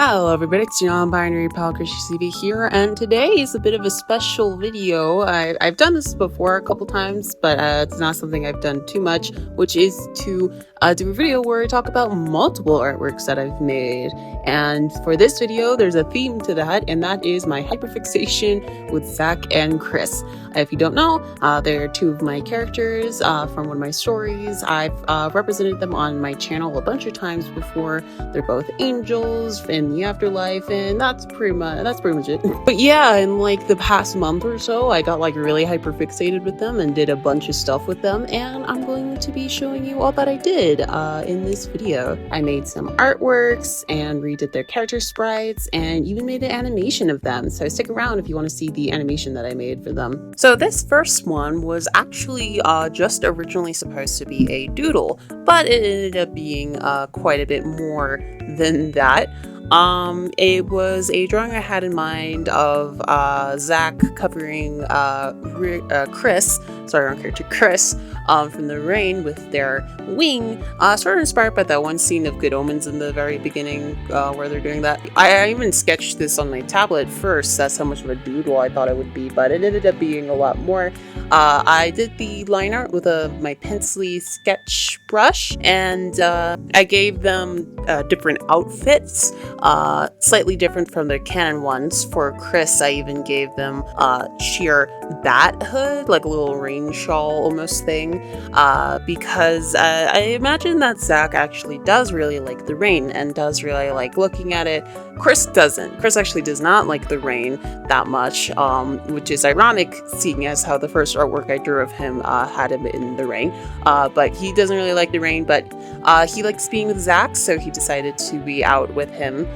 Hello everybody, it's your non-binary pal E.V.A here, and today is a bit of a special video. I've done this before a couple times, but it's not something I've done too much, which is to do a video where I talk about multiple artworks that I've made. And for this video, there's a theme to that, and that is my hyperfixation with Zach and Chris. If you don't know, they're two of my characters from one of my stories. I've represented them on my channel a bunch of times before. They're both angels in the afterlife, and that's pretty much it. But yeah, in like the past month or so, I got like really hyperfixated with them and did a bunch of stuff with them, and I'm going to be showing you all that I did in this video. I made some artworks and redid their character sprites and even made an animation of them, so stick around if you want to see the animation that I made for them. So this first one was actually just originally supposed to be a doodle, but it ended up being quite a bit more than that. It was a drawing I had in mind of Zach covering Chris, from the rain with their wing, sort of inspired by that one scene of Good Omens in the very beginning where they're doing that. I even sketched this on my tablet first. That's how much of a doodle I thought it would be, but it ended up being a lot more. I did the line art with my pencily sketch brush, and I gave them different outfits, slightly different from their canon ones. For Chris, I even gave them sheer bat hood, like a little rain shawl almost thing, because I imagine that Zach actually does really like the rain and does really like looking at it. Chris doesn't. Chris actually does not like the rain that much, which is ironic seeing as how the first artwork I drew of him had him in the rain, but he doesn't really like the rain, but he likes being with Zach, so he decided to be out with him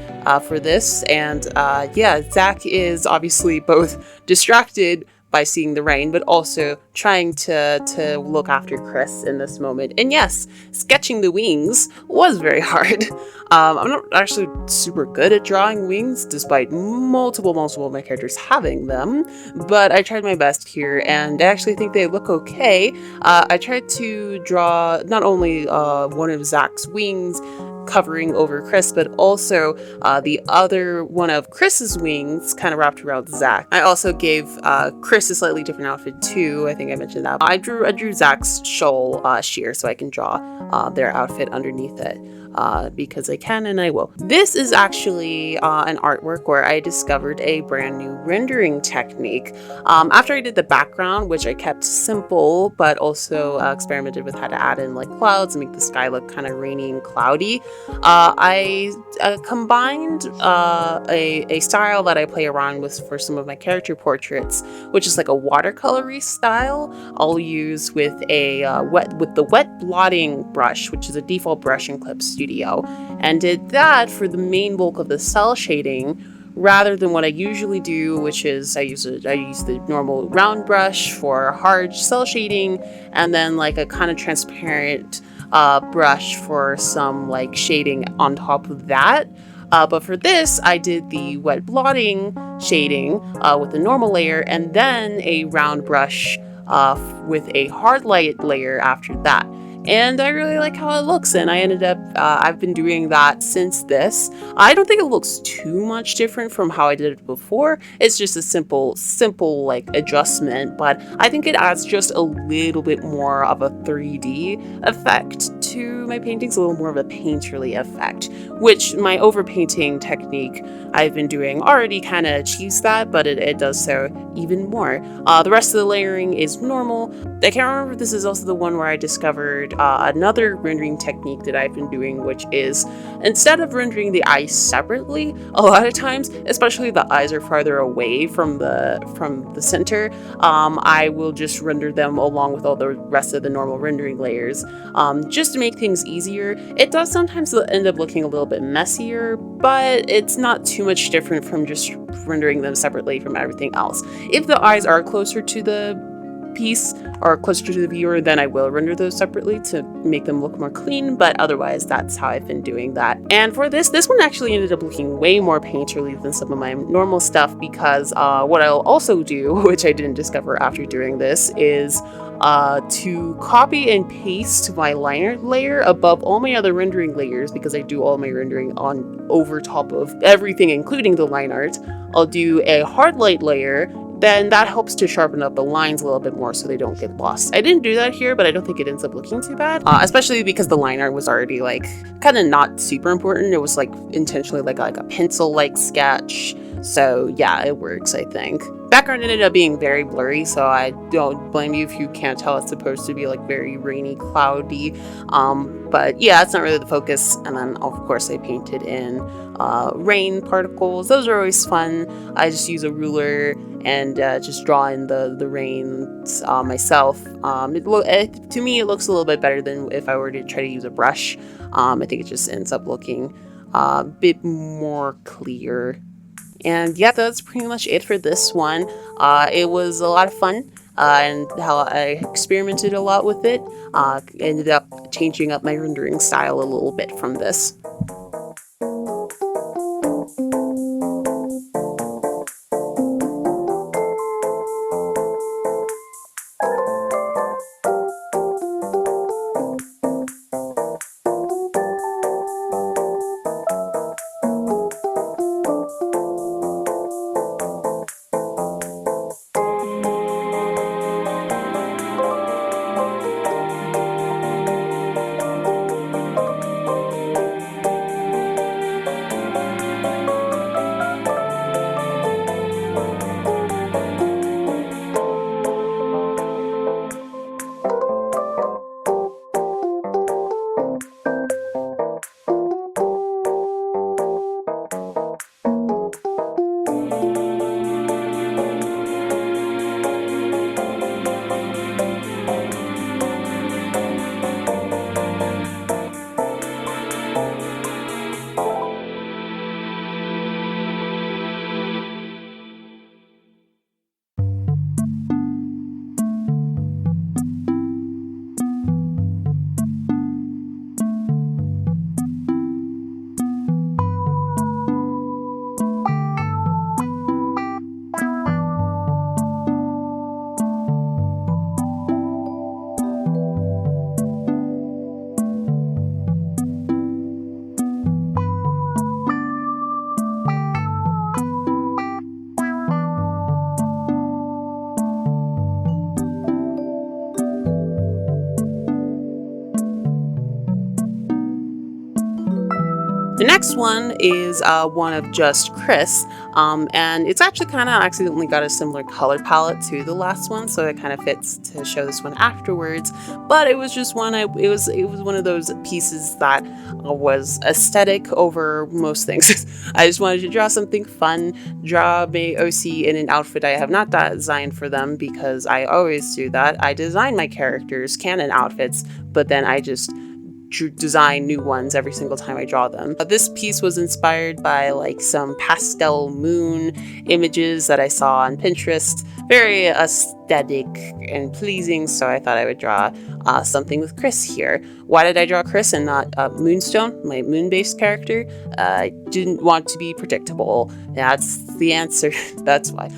for this. And yeah, Zach is obviously both distracted by seeing the rain, but also trying to look after Chris in this moment. And yes, sketching the wings was very hard. I'm not actually super good at drawing wings, despite multiple of my characters having them, but I tried my best here, and I actually think they look okay. I tried to draw not only one of Zach's wings covering over Chris, but also the other one of Chris's wings kind of wrapped around Zach. I also gave Chris a slightly different outfit too. I think I mentioned that. I drew Zach's shawl sheer so I can draw their outfit underneath it. Because I can and I will. This is actually an artwork where I discovered a brand new rendering technique. After I did the background, which I kept simple, but also experimented with how to add in like clouds and make the sky look kind of rainy and cloudy, I combined a style that I play around with for some of my character portraits, which is like a watercolory style I'll use with the wet blotting brush, which is a default brush in Clip Studio, and did that for the main bulk of the cell shading, rather than what I usually do, which is I use the normal round brush for hard cell shading, and then like a kind of transparent brush for some like shading on top of that. But for this, I did the wet blotting shading with the normal layer, and then a round brush with a hard light layer after that. And I really like how it looks, and I ended up, I've been doing that since this. I don't think it looks too much different from how I did it before. It's just a simple like adjustment, but I think it adds just a little bit more of a 3D effect to my paintings, a little more of a painterly effect, which my overpainting technique I've been doing already kind of achieves that, but it does so even more. The rest of the layering is normal. I can't remember if this is also the one where I discovered another rendering technique that I've been doing, which is instead of rendering the eyes separately, a lot of times, especially the eyes are farther away from the center, I will just render them along with all the rest of the normal rendering layers, just to make things easier. It does sometimes end up looking a little bit messier, but it's not too much different from just rendering them separately from everything else. If the eyes are closer to the piece or closer to the viewer, then I will render those separately to make them look more clean, but otherwise that's how I've been doing that. And for this one actually ended up looking way more painterly than some of my normal stuff, because what I'll also do, which I didn't discover after doing this, is to copy and paste my liner layer above all my other rendering layers, because I do all my rendering on over top of everything, including the line art. I'll do a hard light layer. Then that helps to sharpen up the lines a little bit more so they don't get lost. I didn't do that here, but I don't think it ends up looking too bad, especially because the line art was already like kind of not super important. It was like intentionally like a pencil-like sketch. So yeah, it works, I think. Background ended up being very blurry, so I don't blame you if you can't tell. It's supposed to be like very rainy, cloudy. But yeah, it's not really the focus. And then of course I painted in rain particles. Those are always fun. I just use a ruler and just draw in the rains myself. To me, it looks a little bit better than if I were to try to use a brush. I think it just ends up looking a bit more clear. And yeah, that's pretty much it for this one. It was a lot of fun, and how I experimented a lot with it. Ended up changing up my rendering style a little bit from this. The next one is one of just Chris, and it's actually kind of accidentally got a similar color palette to the last one, so it kind of fits to show this one afterwards. But it was just one. It was one of those pieces that was aesthetic over most things. I just wanted to draw something fun, draw my OC in an outfit I have not designed for them, because I always do that. I design my characters' canon outfits, but then I just design new ones every single time I draw them. This piece was inspired by like some pastel moon images that I saw on Pinterest. Very aesthetic and pleasing, so I thought I would draw something with Chris here. Why did I draw Chris and not Moonstone, my moon-based character? I didn't want to be predictable. That's the answer. That's why.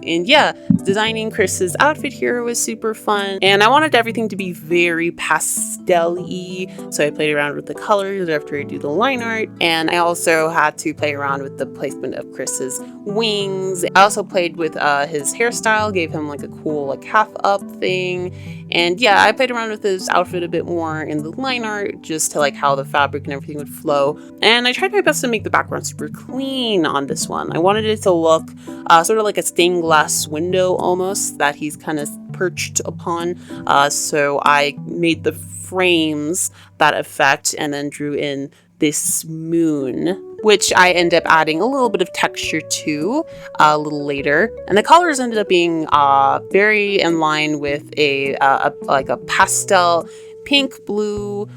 And yeah, designing Chris's outfit here was super fun, and I wanted everything to be very pastel-y, so I played around with the colors after I do the line art, and I also had to play around with the placement of Chris's wings. I also played with his hairstyle, gave him like a cool like half-up thing, and yeah, I played around with his outfit a bit more in the line art, just to like how the fabric and everything would flow, and I tried my best to make the background super clean on this one. I wanted it to look sort of like a stained glass window almost that he's kind of perched upon, so I made the frames that effect and then drew in this moon, which I end up adding a little bit of texture to a little later. And the colors ended up being very in line with a pastel pink blue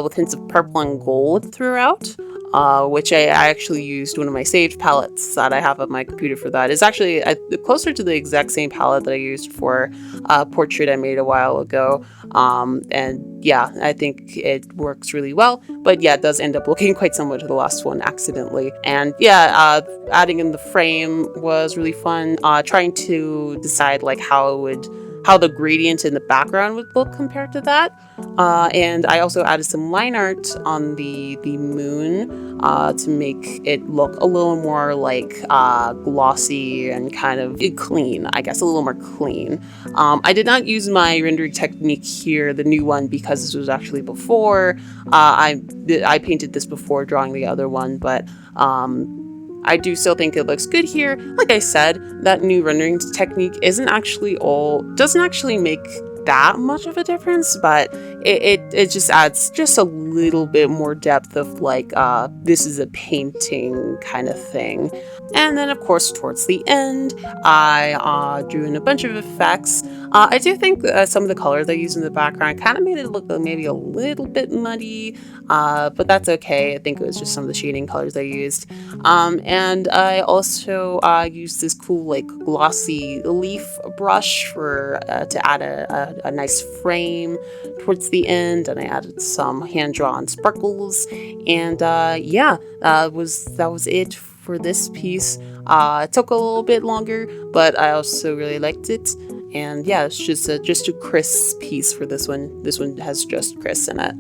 with hints of purple and gold throughout. Which I actually used one of my saved palettes that I have on my computer for that. It's actually closer to the exact same palette that I used for a portrait I made a while ago. And yeah, I think it works really well. But yeah, it does end up looking quite similar to the last one accidentally. And yeah, adding in the frame was really fun. Trying to decide like how it would how the gradient in the background would look compared to that. And I also added some line art on the moon to make it look a little more like glossy and kind of clean, I guess, a little more clean. I did not use my rendering technique here, the new one, because this was actually before. I painted this before drawing the other one, but I do still think it looks good here. Like I said, that new rendering technique doesn't actually make that much of a difference, but it just adds just a little bit more depth of like this is a painting kind of thing. And then of course towards the end I drew in a bunch of effects. I do think some of the colors I used in the background kind of made it look maybe a little bit muddy, but that's okay. I think it was just some of the shading colors I used. And I also used this cool like glossy leaf brush for to add a nice frame towards the end, and I added some hand-drawn sparkles. And yeah, that was it for this piece. It took a little bit longer, but I also really liked it. And yeah, it's just a Chris piece for this one. This one has just Chris in it.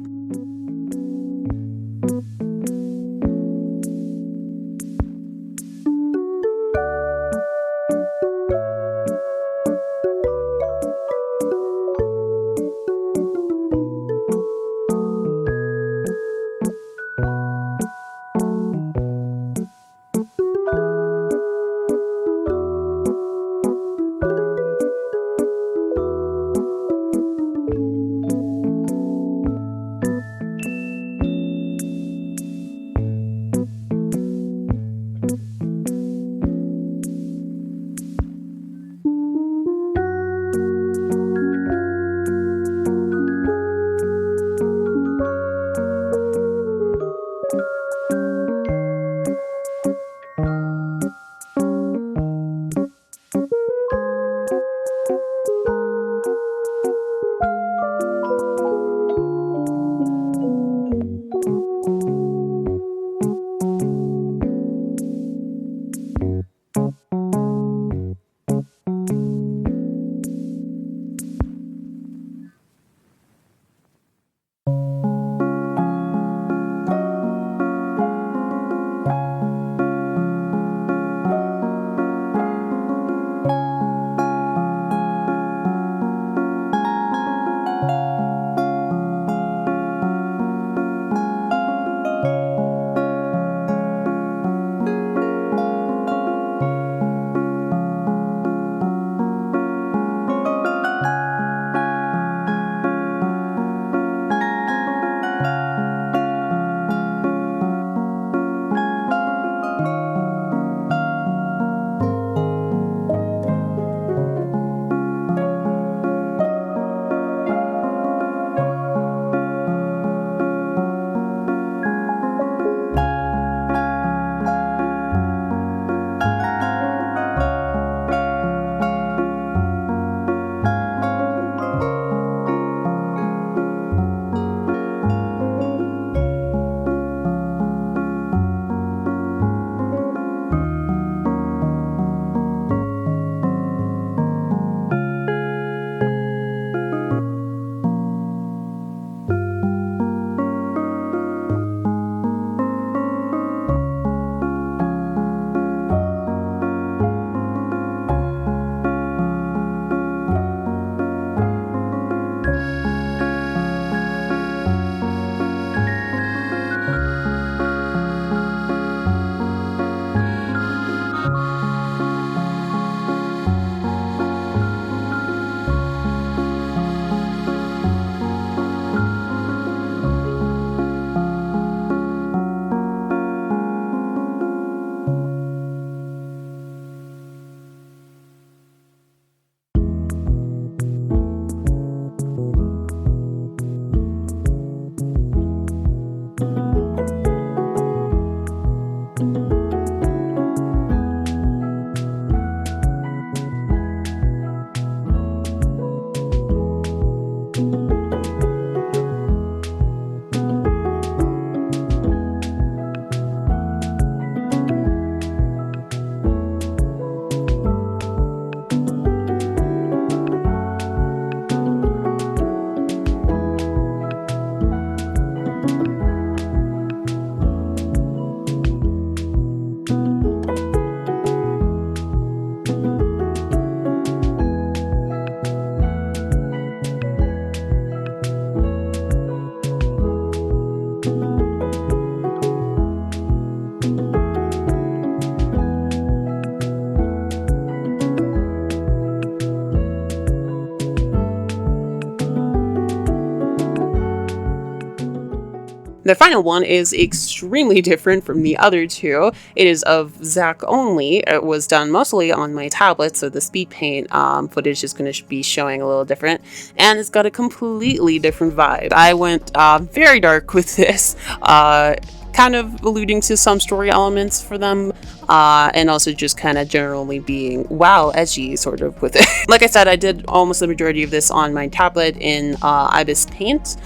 The final one is extremely different from the other two. It is of Zach only. It was done mostly on my tablet, so the speed paint footage is going to be showing a little different, and it's got a completely different vibe. I went very dark with this, kind of alluding to some story elements for them, and also just kind of generally being wow edgy sort of with it. Like I said, I did almost the majority of this on my tablet in E.V.A Paint,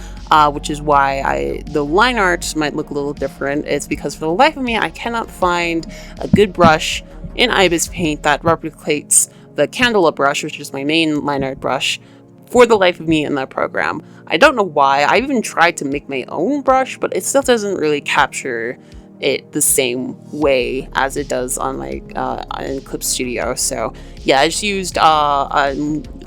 which is why the line art might look a little different. It's because for the life of me, I cannot find a good brush in E.V.A Paint that replicates the Candela brush, which is my main line art brush, for the life of me in that program. I don't know why. I even tried to make my own brush, but it still doesn't really capture it the same way as it does on my in Clip Studio. So yeah, I just used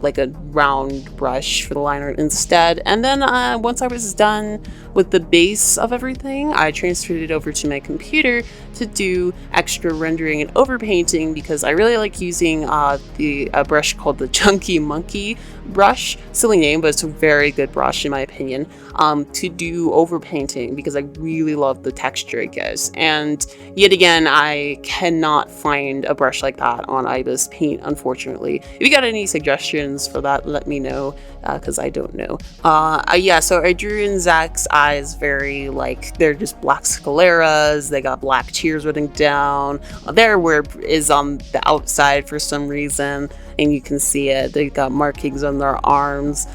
like a round brush for the line art instead. And then once I was done with the base of everything, I transferred it over to my computer to do extra rendering and overpainting, because I really like using a brush called the Chunky Monkey brush. Silly name, but it's a very good brush in my opinion, to do overpainting, because I really love the texture it gives. And yet again, I cannot find a brush like that on E.V.A Paint, unfortunately. If you got any suggestions for that, let me know, because I don't know. Yeah, so I drew in Zach's eyes very like they're just black scleras. They got black tears running down. Their word is on the outside for some reason, and you can see it. They got markings on their arms.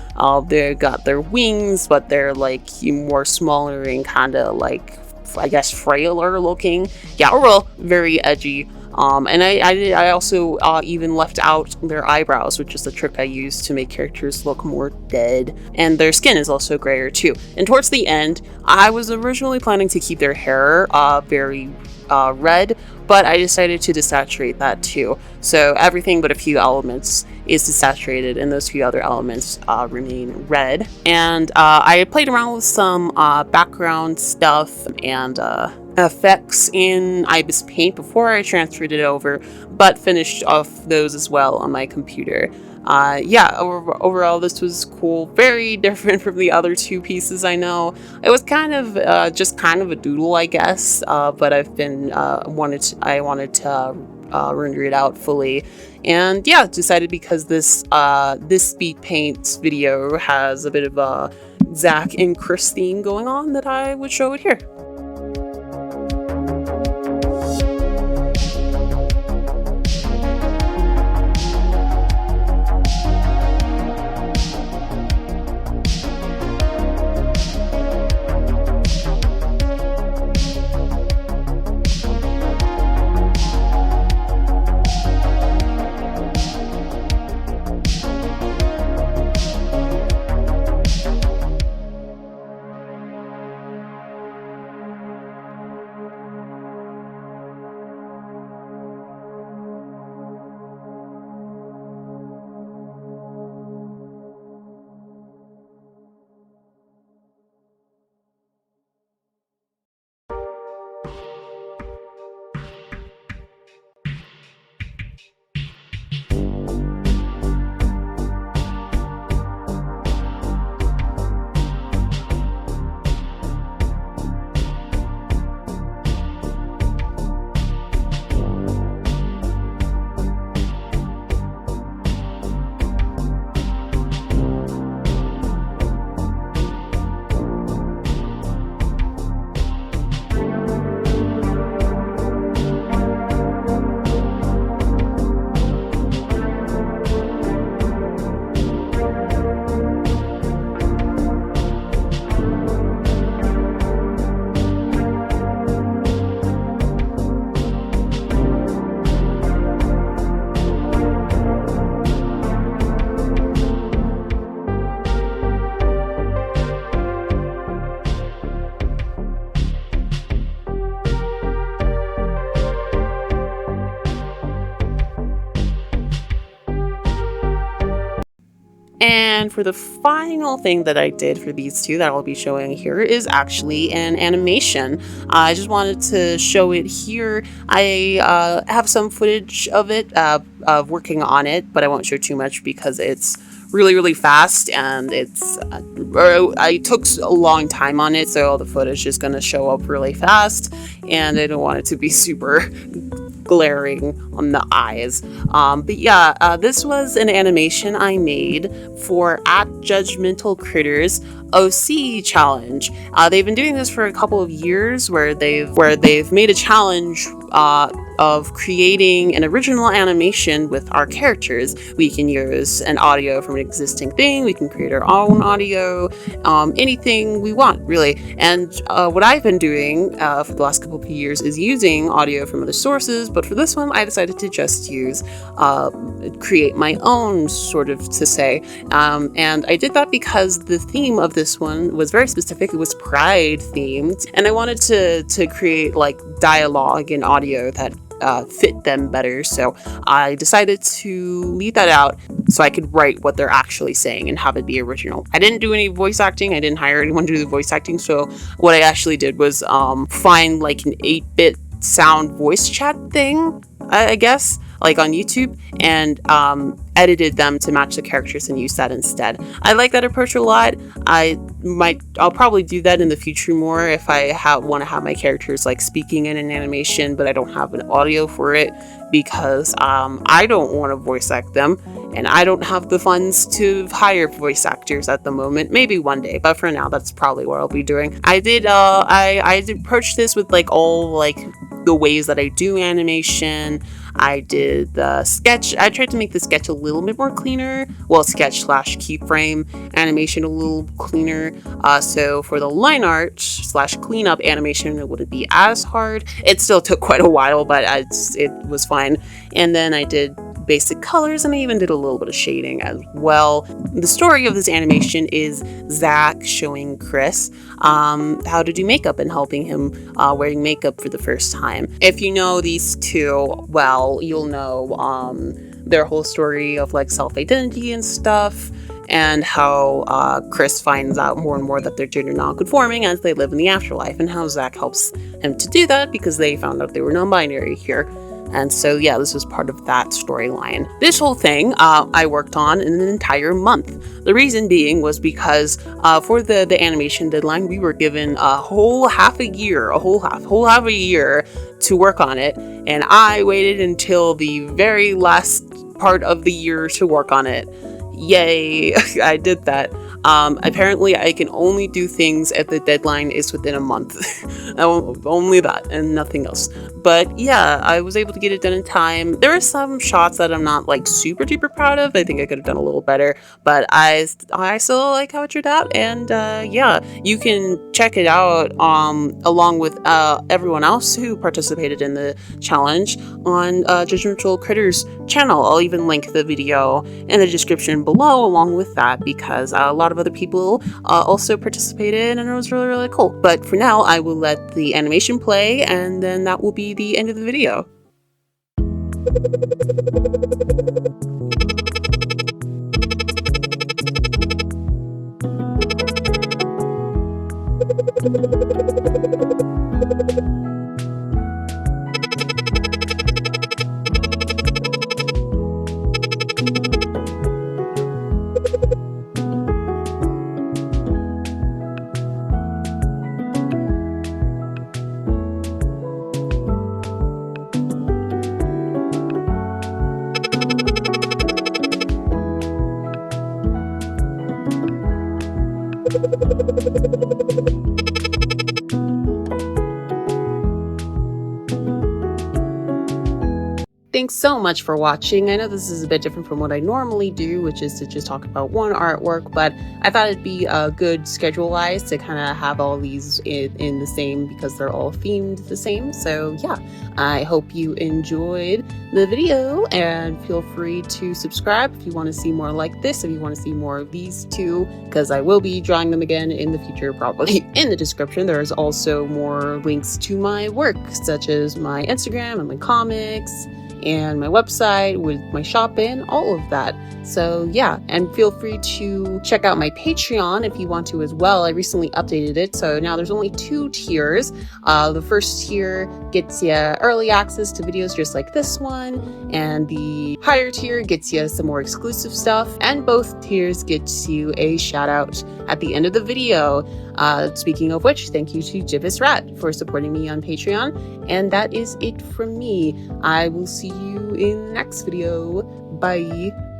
They got their wings, but they're like more smaller and kind of like, I guess, frailer looking. Yeah, overall very edgy. And I also even left out their eyebrows, which is the trick I use to make characters look more dead. And their skin is also grayer too. And towards the end, I was originally planning to keep their hair very red, but I decided to desaturate that too. So everything but a few elements is desaturated, and those few other elements remain red. And I played around with some background stuff and effects in E.V.A Paint before I transferred it over, but finished off those as well on my computer. Yeah, overall this was cool. Very different from the other two pieces, I know. It was kind of just kind of a doodle, I guess, but I've been I wanted to render it out fully, and yeah, decided because this speed paint video has a bit of a Zach and Chris theme going on that I would show it here. And for the final thing that I did for these two that I'll be showing here is actually an animation. I just wanted to show it here. I have some footage of it, of working on it, but I won't show too much because it's really, really fast, and I took a long time on it, so all the footage is going to show up really fast, and I don't want it to be super glaring on the eyes. But yeah, this was an animation I made for at Judgmental Critters OC challenge. They've been doing this for a couple of years, where they've made a challenge of creating an original animation with our characters. We can use an audio from an existing thing, we can create our own audio, anything we want, really. And what I've been doing for the last couple of years is using audio from other sources, but for this one I decided to just create my own, sort of, to say. And I did that because the theme of this one was very specific. It was pride themed, and I wanted to create like dialogue and audio that fit them better. So I decided to leave that out so I could write what they're actually saying and have it be original. I didn't do any voice acting. I didn't hire anyone to do the voice acting. So what I actually did was find like an 8-bit sound voice chat thing, I guess, like on YouTube, and edited them to match the characters and use that instead. I like that approach a lot. I'll probably do that in the future more if I want to have my characters like speaking in an animation, but I don't have an audio for it because I don't want to voice act them, and I don't have the funds to hire voice actors at the moment. Maybe one day, but for now, that's probably what I'll be doing. I did approach this with like all like the ways that I do animation. I did the sketch. I tried to make the sketch a little bit more cleaner. Well, sketch / keyframe animation a little cleaner. So for the line art / cleanup animation, it wouldn't be as hard. It still took quite a while, but it was fine. And then I did basic colors, and I even did a little bit of shading as well. The story of this animation is Zach showing Chris how to do makeup and helping him wearing makeup for the first time. If you know these two well, you'll know their whole story of like self-identity and stuff, and how Chris finds out more and more that they're gender non-conforming as they live in the afterlife, and how Zach helps him to do that because they found out they were non-binary here. And so, yeah, this was part of that storyline. This whole thing I worked on in an entire month. The reason being was because for the animation deadline, we were given a whole half a year to work on it. And I waited until the very last part of the year to work on it. Yay, I did that. Apparently I can only do things if the deadline is within a month. Only that and nothing else. But yeah, I was able to get it done in time. There are some shots that I'm not like super duper proud of. I think I could have done a little better, but I still like how it turned out. And yeah, you can check it out along with everyone else who participated in the challenge on Judgmental Critters channel. I'll even link the video in the description below along with that, because a lot of other people also participated, and it was really, really cool. But for now, I will let the animation play, and then that will be the end of the video. Thanks so much for watching. I know this is a bit different from what I normally do, which is to just talk about one artwork, but I thought it'd be good schedule-wise to kind of have all these in the same, because they're all themed the same. So yeah, I hope you enjoyed the video, and feel free to subscribe if you want to see more like this, if you want to see more of these two, because I will be drawing them again in the future, probably. In the description, there's also more links to my work, such as my Instagram and my comics, and my website with my shop in, all of that. So yeah, and feel free to check out my Patreon if you want to as well. I recently updated it, so now there's only 2 tiers. The first tier gets you early access to videos just like this one, and the higher tier gets you some more exclusive stuff, and both tiers gets you a shout out at the end of the video. Speaking of which, thank you to Jivis Rat for supporting me on Patreon, and that is it from me. I will see you in the next video. Bye.